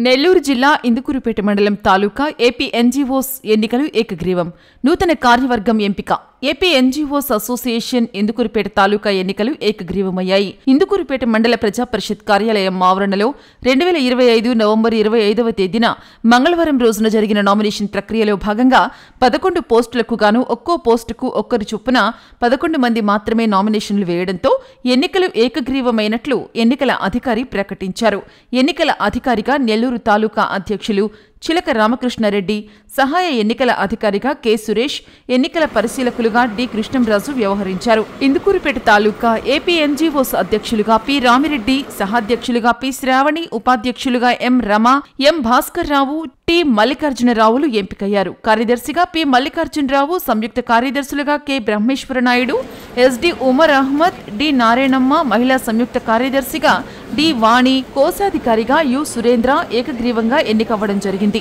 నెల్లూరు జిల్లా ఇందుకూరుపేట మండలం తాలూకా AP NGOs ఎన్నికలు ఏకగ్రీవం. నూతన కార్యవర్గం ఎంపిక. ఏపీ ఎన్జీఓస్ అసోసియేషన్ ఇందుకూరుపేట తాలూకా ఎన్నికలు ఏకగ్రీవమయ్యాయి. ఇందుకూరుపేట మండల ప్రజా పరిషత్ కార్యాలయం ఆవరణలో 2025 నవంబర్ 25వ తేదీన మంగళవారం రోజున జరిగిన నామినేషన్ ప్రక్రియలో భాగంగా 11 పోస్టులకు గాను ఒక్కో పోస్టుకు ఒక్కరు చొప్పున 11 మంది మాత్రమే నామినేషన్లు వేయడంతో ఎన్నికలు ఏకగ్రీవమైనట్లు ఎన్నికల అధికారి ప్రకటించారు. ఎన్నికల అధికారిగా నెల్లూరు తాలూకా అధ్యక్షులు చిలక రామకృష్ణారెడ్డి, సహాయ ఎన్నికల అధికారిగా కె సురేష్, ఎన్నికల పరిశీలకులుగా డి కృష్ణంరాజు వ్యవహరించారు. ఇందుకూరుపేట తాలూకా ఏపీ ఎన్జీఓస్ అధ్యక్షులుగా పి రామిరెడ్డి, సహాధ్యక్షులుగా పి శ్రావణి, ఉపాధ్యక్షులుగా M Rama, M Bhaskararao, T మల్లికార్జునరావులు ఎంపికయ్యారు. కార్యదర్శిగా పి మల్లికార్జునరావు, సంయుక్త కార్యదర్శులుగా K Brahmeswaranaidu, SD Umar Ahmed, D Narayanamma, మహిళా సంయుక్త కార్యదర్శిగా డి వాణి, కోశాధికారిగా యు సురేంద్ర ఏకగ్రీవంగా ఎన్నికవ్వడం జరిగింది.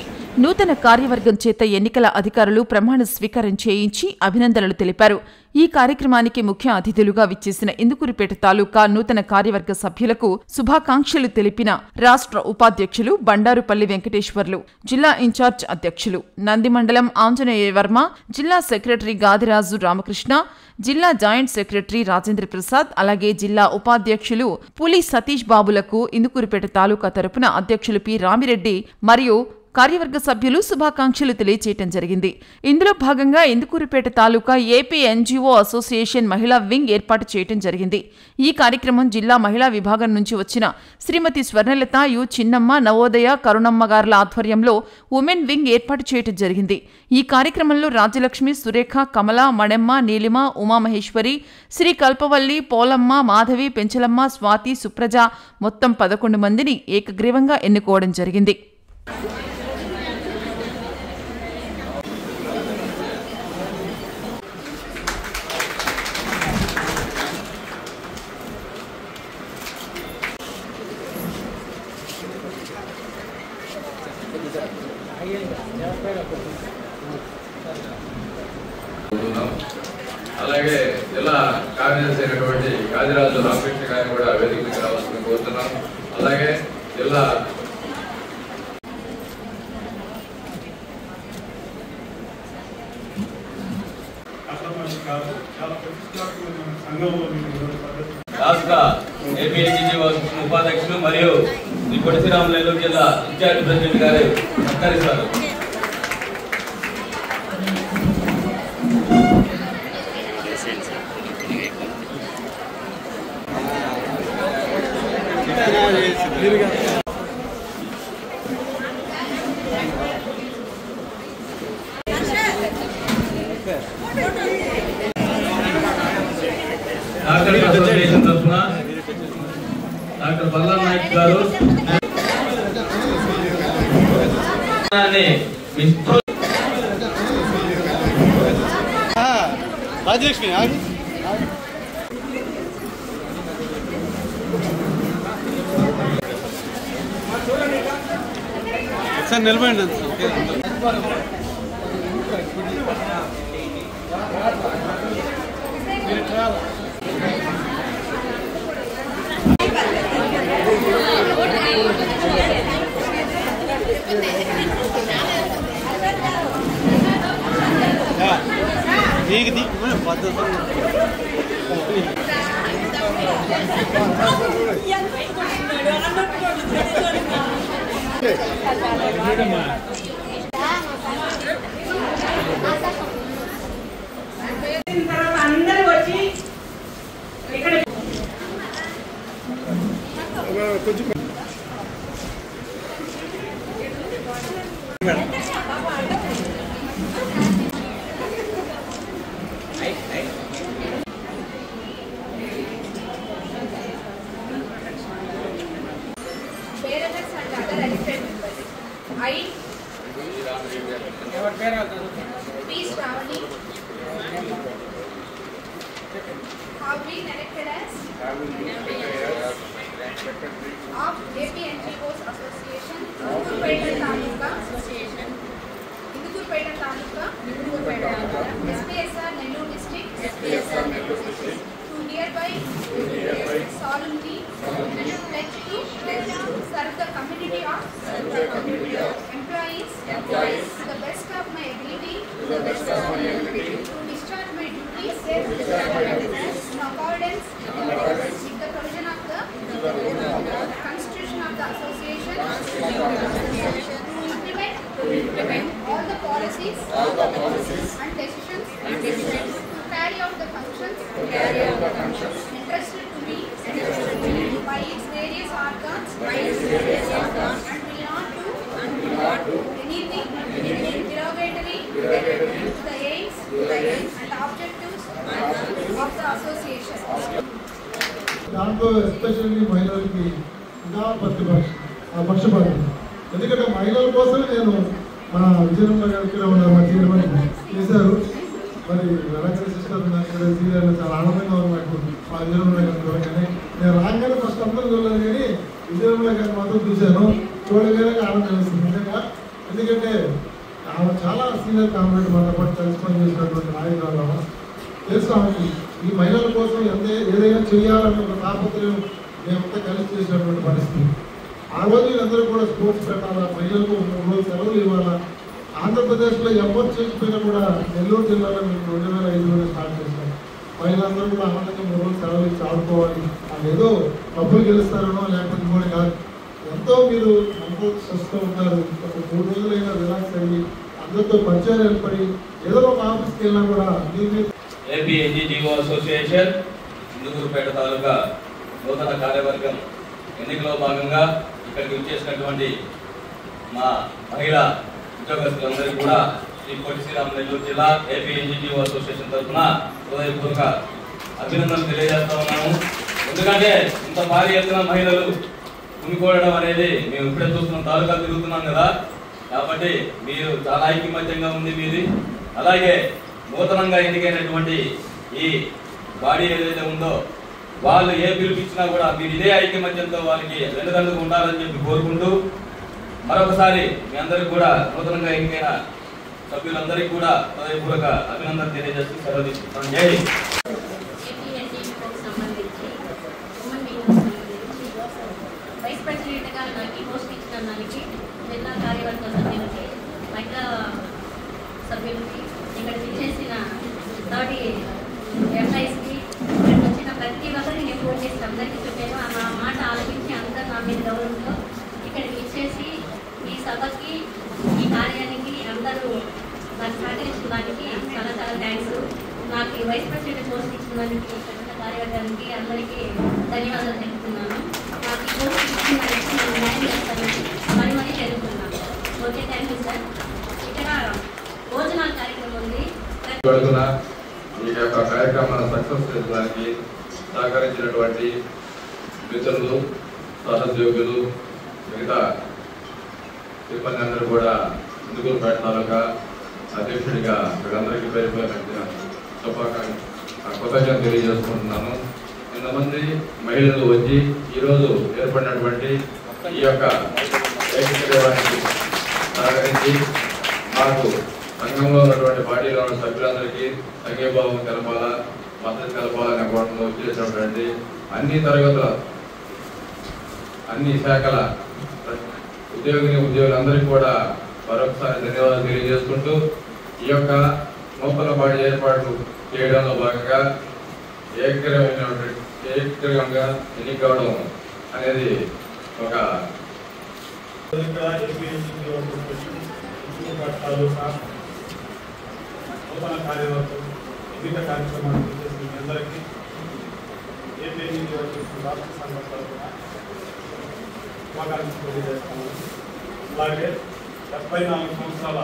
నూతన కార్యవర్గం చేత ఎన్నికల అధికారులు ప్రమాణ స్వీకారం చేయించి అభినందనలు తెలిపారు. ఈ కార్యక్రమానికి ముఖ్య అతిథులుగా విచ్చేసిన ఇందుకూరుపేట తాలూకా నూతన కార్యవర్గ సభ్యులకు శుభాకాంక్షలు తెలిపిన రాష్ట్ర ఉపాధ్యక్షులు బండారుపల్లి వెంకటేశ్వర్లు, జిల్లా ఇన్ఛార్జ్ అధ్యక్షులు నంది మండలం ఆంజనేయ వర్మ, జిల్లా సెక్రటరీ గాదిరాజు రామకృష్ణ, జిల్లా జాయింట్ సెక్రటరీ రాజేంద్ర ప్రసాద్, అలాగే జిల్లా ఉపాధ్యక్షులు పులి సతీష్ బాబులకు ఇందుకూరుపేట తాలూకా తరపున అధ్యక్షులు పి రామిరెడ్డి మరియు కార్యవర్గ సభ్యులు శుభాకాంక్షలు తెలియజేయడం జరిగింది. ఇందులో భాగంగా Indukurpet taluka AP NGO association మహిళా వింగ్ ఏర్పాటు చేయడం జరిగింది. ఈ కార్యక్రమం జిల్లా మహిళా విభాగం నుంచి వచ్చిన శ్రీమతి స్వర్ణలత, యు చిన్నమ్మ, నవోదయ, కరుణమ్మ గారుల ఆధ్వర్యంలో ఉమెన్ వింగ్ ఏర్పాటు చేయడం జరిగింది. ఈ కార్యక్రమంలో రాజ్యలక్ష్మి, సురేఖ, కమల, మణెమ్మ, నీలిమ, ఉమామహేశ్వరి, శ్రీ కల్పవల్లి, పోలమ్మ, మాధవి, పెంచలమ్మ, స్వాతి, సుప్రజ మొత్తం 11 మందిని ఏకగ్రీవంగా ఎన్నుకోవడం జరిగింది. అలాగే జిల్లా కార్యదర్శి అయినటువంటి గాదిరాజు రామకృష్ణ గారిని కూడా వేదికకి రావాల్సింది కోరుతున్నాం. అలాగే జిల్లా రాష్ట్ర ఏపీ ఎన్జీఓ ఉపాధ్యక్షులు మరియు శ్రీ పొట్టి శ్రీరాములు నెల్లూరు జిల్లా ఇన్ఛార్జ్ ప్రెసిడెంట్ గారు సత్కరిస్తారు. అసోసియేషన్ తరఫున డాక్టర్ బల్లా నాయక్ గారు రాజలక్ష్మి ఒకసారి నిలబడండి. Have been elected as of AP NGOs Association, Indukupeta Taluka, SPSR Nellore District, to hereby solemnly pledge to serve the community of employees to the best of my ability, to discharge my duties in accordance with the provision of the Constitution of the Association, to implement all the policies and decisions to carry out the functions entrusted to me by its various organs, and will not do anything derogatory to the aims and objectives of the association. దాంట్లో especially మహిళలకి ఇంకా పక్షపాతం. ఎందుకంటే మహిళల కోసమే నేను మా విజయనగరం గారికి మా చైర్మన్ చేశారు. మరి వెలంకట సిస్టర్ ఇక్కడ సీరియల్ చాలా ఆనందంగా ఉంది నాకు మా విజయనగరం గారు. కానీ నేను రాగానే ఫస్ట్ అందరూ చూడలేదు, కానీ విజయనగరం గారిని మాత్రం చూశాను. చూడగానే ఆనందం వేస్తుంది నిజంగా. ఎందుకంటే ఆమె చాలా సీనియర్ కాంపిటేట్ మనతో పాటు కలిసి పనిచేసినటువంటి నాయకురాలు. తెలుసు ఆమెకి ఈ మహిళల కోసం ఏదైనా చేయాలనే ఒక తాపత్రయం మేమంతా కలిసి చేసినటువంటి పరిస్థితి. ఆ రోజు వీళ్ళందరూ కూడా స్పోర్ట్స్ పెట్టాలా, మహిళలకు 3 రోజులు సెలవులు ఇవ్వాలా. ఆంధ్రప్రదేశ్లో ఎవరు చేయకపోయినా కూడా నెల్లూరు జిల్లాలో మేము 2005లో స్టార్ట్ చేస్తాం. మహిళలందరూ కూడా ఆనందంగా 3 రోజులు సెలవులు ఇచ్చి ఆడుకోవాలి. వాళ్ళు ఏదో డబ్బులు గెలుస్తారనో లేకపోతే కూడా కాదు, ఎంతో మీరు ఎంతో స్వస్థ ఉంటారు. ఒక 3 రోజులైనా రిలాక్స్ అయ్యి అందరితో పరిచయం ఏర్పడి ఏదో ఒక ఆఫీస్కి వెళ్ళినా కూడా ఏపీ ఎన్జిఓ అసోసియేషన్ ఇందుకూరుపేట తాలూకా నూతన కార్యవర్గం ఎన్నికలో భాగంగా ఇక్కడికి వచ్చేసినటువంటి మా మహిళా ఉద్యోగస్తులందరికీ కూడా శ్రీ పొట్టి శ్రీరాములు నెల్లూరు జిల్లా ఏపీ ఎన్జిఓ అసోసియేషన్ తరఫున హృదయపూర్వక అభినందనలు తెలియజేస్తా ఉన్నాము. ఎందుకంటే ఇంత భారీ ఎత్తున మహిళలు కొనుక్కోవడం అనేది మేము ఇప్పుడే చూస్తున్నాం, తాలూకా తిరుగుతున్నాం కదా. కాబట్టి మీరు చాలా ఐకమత్యంగా ఉంది మీది. అలాగే నూతనంగా ఎన్నికైనటువంటి ఈ బాడీ ఏదైతే ఉందో వాళ్ళు ఏ పిలుపిచ్చినా కూడా మీరు ఇదే ఐకమత్యంతో వాళ్ళకి వెనుదండుకు ఉండాలని చెప్పి కోరుకుంటూ మరొకసారి మీ అందరికి కూడా నూతనంగా ఎన్నికైన సభ్యులందరికీ కూడా హృదయపూర్వక అభినందనలు తెలియజేస్తూ సెలవు తీసుకుంటాం. జై వైస్ ప్రెసిడెంట్గా నాకు ఈ పోస్ట్ ఇచ్చిన దానికి జిల్లా కార్యవర్గ సభ్యులకి, మహిళా సభ్యులకి, ఇక్కడ విచ్చేసిన తోటి ఎంప్లాయీస్కి, ఇక్కడికి వచ్చిన ప్రతి ఒక్కరికి నేను ఫోన్ చేసి అందరికీ చెప్పాను. ఆ మాట ఆలోచించి అందరూ నా మీద గౌరవంతో ఇక్కడికి విచ్చేసి ఈ సభకి, ఈ కార్యానికి అందరూ నాకు సహకరించిన దానికి చాలా చాలా థ్యాంక్స్. నాకు ఈ వైస్ ప్రెసిడెంట్ పోస్ట్ ఇచ్చిన దానికి కార్యవర్గానికి అందరికీ ధన్యవాదాలు తెలుపుతున్నాను. నాకు ఈ పోస్ట్ ఇచ్చిన దానికి నేను న్యాయం చేస్తానని మరీ తెలుపుతున్నాను. Okay, thank you sir. ఇక్కడ భోజనాల కార్యక్రమం ఉంది. ఈ యొక్క కార్యక్రమాన్ని సక్సెస్ చేయడానికి సహకరించినటువంటి మిత్రులు, సహోద్యోగులు, మిగతా సిబ్బంది అందరూ కూడా ఇందుకూరుపేట తాలూకా అధ్యక్షుడిగా వీళ్ళందరికీ పేరుపైన కృతజ్ఞతలు తెలియజేసుకుంటున్నాను. ఇంతమంది మహిళలు వచ్చి ఈరోజు ఏర్పడినటువంటి ఈ యొక్క ఏకీకరణానికి సహకరించి మాకు సంఘంలో ఉన్నటువంటి పార్టీలో ఉన్న సభ్యులందరికీ సంఘీభావం తెలపాలా, మద్దతు తెలపాలనే కోణంలో వచ్చేసినటువంటి అన్ని తరగతుల, అన్ని శాఖల ఉద్యోగులందరికీ కూడా మరొకసారి ధన్యవాదాలు తెలియజేసుకుంటూ ఈ యొక్క నూతన బాడీ ఏర్పాటు చేయడంలో భాగంగా ఏకగ్రీవంగా ఎన్నికవడం అనేది ఒక నూతన కార్యవర్గం ఎన్నిక కార్యక్రమాన్ని చేసిన మీ అందరికీ ఏపీ రాష్ట్ర సంఘం తరఫున శుభాకాంక్షలు తెలియజేస్తాము. అలాగే 74 సంవత్సరాల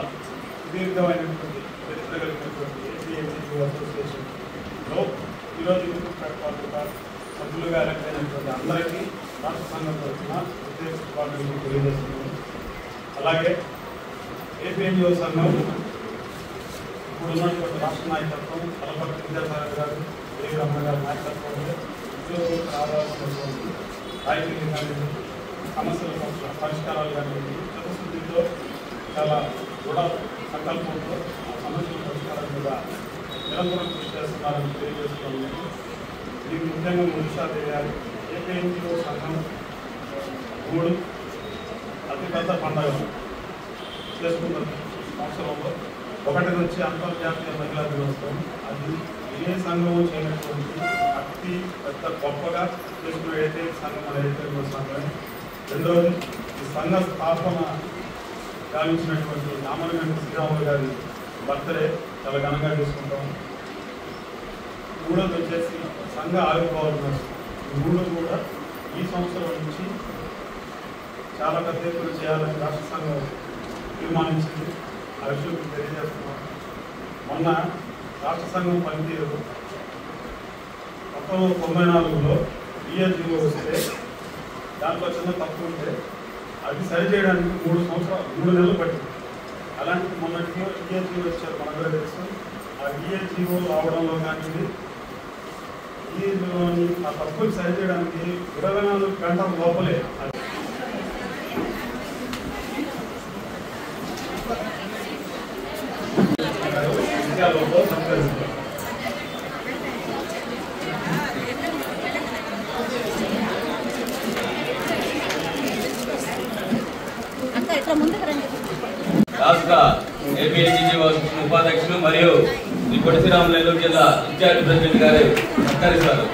సుదీర్ఘమైనటువంటి చరిత్ర కలిగినటువంటి ఏపీ ఎన్జిఓ అసోసియేషన్లో ఈరోజు ఇందుకూరుపేట సభ్యులుగా ఎలక్టైనటువంటి అందరికీ రాష్ట్ర సంఘం తరఫున ప్రత్యేక శుభాకాంక్షలు తెలియజేస్తున్నాము. అలాగే ఏపీ ఎన్జిఓ సంఘం ఇప్పుడు ఉన్నటువంటి రాష్ట్ర నాయకత్వం, తలపతి విద్యాసాగర్ గారు, రమ్మ గారి నాయకత్వంలో ఉద్యోగులకు రావాల్సినటువంటి రాయితీలు కానీ, సమస్యల పరిష్కారాలు కానీ చిత్తశుద్ధితో చాలా కూడా సంకల్పంతో ఆ సమస్యల పరిష్కారం మీద నిరంతరం కృషి చేస్తున్నారని తెలియజేస్తున్నాను. దీనికి ముఖ్యంగా 3 విషయాలు తెలియాలి. ఏపీ ఎన్జిఓ సంఘం 3 అతిపెద్ద పండుగలు చేసుకుంటాం సంవత్సరంలో. ఒకటి నుంచి అంతర్జాతీయ మహిళా దినోత్సవం. అది ఏ సంఘము చేయనటువంటి అతి పెద్ద గొప్పగా చేసుకున్న ఏదైతే సంఘం మన ఏదైతే సంఘమే. రెండవది ఈ సంఘ స్థాపన గావించినటువంటి నామనగంటి శ్రీరాములు గారి బర్త్డే చాలా ఘనంగా చేసుకుంటాం. మూడోది వచ్చేసి సంఘ ఆవిర్భావ దినోత్సవం. ఈ 3 కూడా ఈ సంవత్సరం నుంచి చాలా పెద్ద ఎత్తున చేయాలని రాష్ట్ర సంఘం తీర్మానించింది. ఆ విషయం తెలియజేస్తున్నాం. మొన్న రాష్ట్ర సంఘం పనితీరు 1994లో ఈఎస్జీఓ వస్తే దాంట్లో చిన్న తప్పు ఉంటే అది సరిచేయడానికి 3 నెలలు పట్టింది. అలాంటి మొన్నటికి ఈఎస్జీఓ వచ్చారు, మనందరూ తెలుసు. ఆ ఈఎస్జీఓ రావడంలో కానీ ఈఎస్జీఓని ఆ తప్పులు సరిచేయడానికి 24 గంటల లోపలే రాష్ట్ర ఏపీఎన్జీఓ ఉపాధ్యక్షులు మరియు శ్రీ పొట్టి శ్రీరాములు నెల్లూరు జిల్లా ఇన్ఛార్జ్ ప్రెసిడెంట్ గారు సత్కరిస్తారు.